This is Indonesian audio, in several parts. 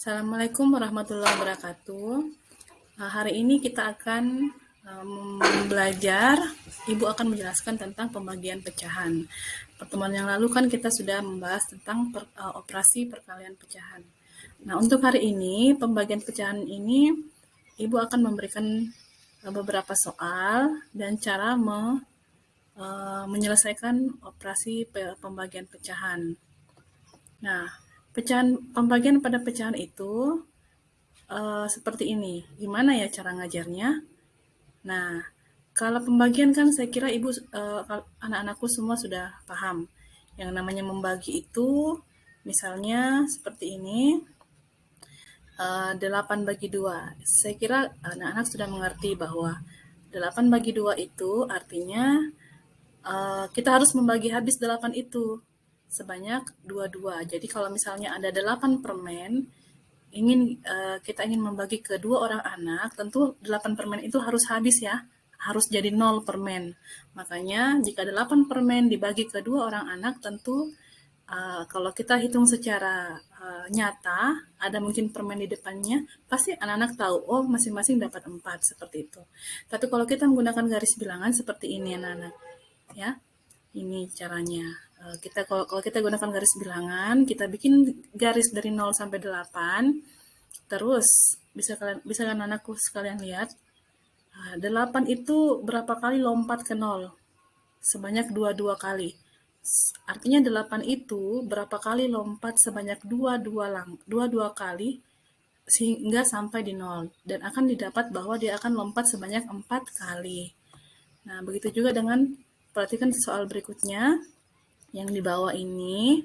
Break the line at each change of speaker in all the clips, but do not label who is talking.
Assalamualaikum warahmatullahi wabarakatuh. Hari ini kita akan belajar. Ibu akan menjelaskan tentang pembagian pecahan. Pertemuan yang lalu kan kita sudah membahas tentang operasi perkalian pecahan. Nah, untuk hari ini pembagian pecahan ini Ibu akan memberikan beberapa soal dan cara menyelesaikan operasi pembagian pecahan. Nah, pembagian pada pecahan itu seperti ini. Gimana ya cara ngajarnya? Nah, kalau pembagian kan saya kira ibu anak-anakku semua sudah paham. Yang namanya membagi itu, misalnya seperti ini, 8 bagi 2. Saya kira anak-anak sudah mengerti bahwa 8 bagi 2 itu artinya kita harus membagi habis 8 itu sebanyak 2-2. Jadi kalau misalnya ada 8 permen, kita ingin membagi ke 2 orang anak, tentu 8 permen itu harus habis ya, harus jadi 0 permen. Makanya jika 8 permen dibagi ke 2 orang anak, tentu kalau kita hitung secara nyata, ada mungkin permen di depannya, pasti anak-anak tahu, oh masing-masing dapat 4, seperti itu. Tapi kalau kita menggunakan garis bilangan seperti ini anak-anak, ya, ini caranya. Kalau kita gunakan garis bilangan, kita bikin garis dari 0 sampai 8. Terus bisa kan anakku sekalian lihat, 8 itu berapa kali lompat ke 0? Sebanyak 22 kali. Artinya 8 itu berapa kali lompat sebanyak 22 kali sehingga sampai di 0. Dan akan didapat bahwa dia akan lompat sebanyak 4 kali. Nah, begitu juga dengan perhatikan soal berikutnya yang di bawah ini.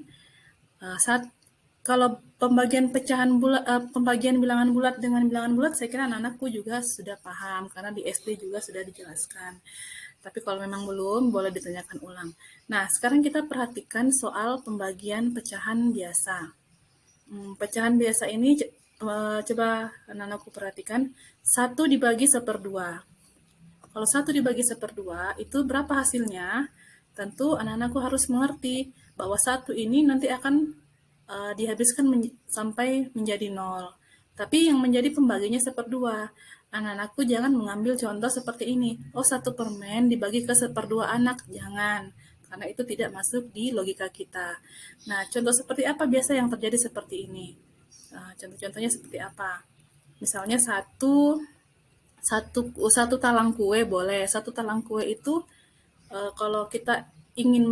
Kalau pembagian pembagian bilangan bulat dengan bilangan bulat, saya kira anak-anakku juga sudah paham karena di SD juga sudah dijelaskan. Tapi kalau memang belum, boleh ditanyakan ulang. Nah, sekarang kita perhatikan soal pembagian pecahan biasa. Pecahan biasa ini coba anak-anakku perhatikan, 1 dibagi 1/2. Kalau 1 dibagi 1/2 itu berapa hasilnya? Tentu anak-anakku harus mengerti bahwa 1 ini nanti akan dihabiskan sampai menjadi 0. Tapi yang menjadi pembaginya 1/2. Anak-anakku jangan mengambil contoh seperti ini. Oh, 1 permen dibagi ke 1/2 anak. Jangan. Karena itu tidak masuk di logika kita. Nah, contoh seperti apa biasa yang terjadi seperti ini? Contoh-contohnya seperti apa? Misalnya satu talang kue boleh. Satu talang kue itu kalau kita ingin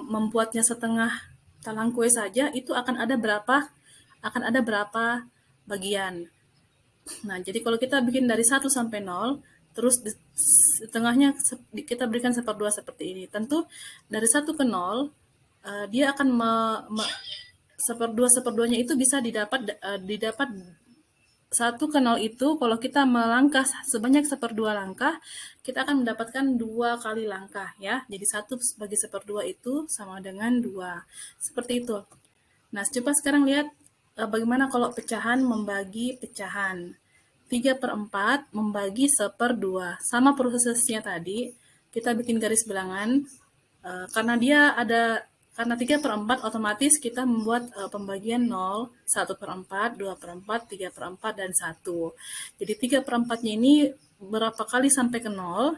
membuatnya setengah talang kue saja, itu akan ada berapa bagian. Nah, jadi kalau kita bikin dari 1 sampai 0, terus di setengahnya kita berikan 1/2 seperti ini. Tentu dari 1 ke 0, dia akan 1/2 itu bisa didapat 1 ke 0 itu kalau kita melangkah sebanyak 1/2 langkah, kita akan mendapatkan 2 kali langkah ya. Jadi 1 bagi 1/2 itu sama dengan 2. Seperti itu. Nah, coba sekarang lihat bagaimana kalau pecahan membagi pecahan. 3/4 membagi 1/2. Sama prosesnya tadi, kita bikin garis bilangan. Karena 3/4 otomatis kita membuat pembagian 0, 1/4, 2/4, 3/4, dan 1. Jadi 3/4-nya ini berapa kali sampai ke 0?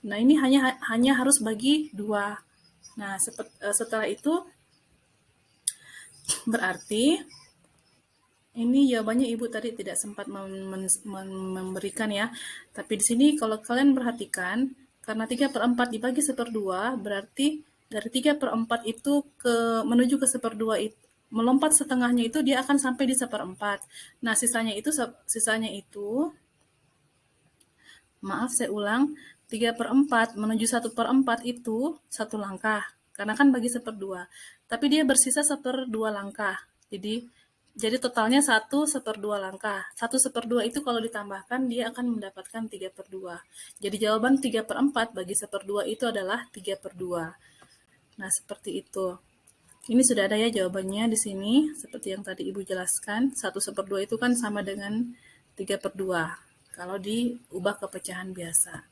Nah, ini hanya harus bagi 2. Nah, setelah itu berarti ini jawabannya Ibu tadi tidak sempat memberikan ya. Tapi di sini kalau kalian perhatikan, karena 3/4 dibagi 1/2, berarti dari 3/4 itu menuju ke 1/2 itu, melompat setengahnya itu dia akan sampai di 1/4. Nah, sisanya itu, maaf saya ulang, 3/4 menuju 1/4 itu 1 langkah. Karena kan bagi 1/2. Tapi dia bersisa 1/2 langkah. Jadi totalnya 1/2 langkah. 1/2 itu kalau ditambahkan, dia akan mendapatkan 3/2. Jadi jawaban 3/4 bagi 1/2 itu adalah 3/2. Nah, seperti itu. Ini sudah ada ya jawabannya di sini. Seperti yang tadi Ibu jelaskan, 1/2 itu kan sama dengan 3/2. Kalau diubah ke pecahan biasa.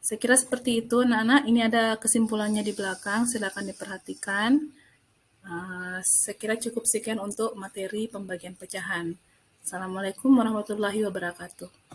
Saya kira seperti itu, anak-anak. Ini ada kesimpulannya di belakang. Silakan diperhatikan. Saya kira cukup sekian untuk materi pembagian pecahan. Assalamualaikum warahmatullahi wabarakatuh.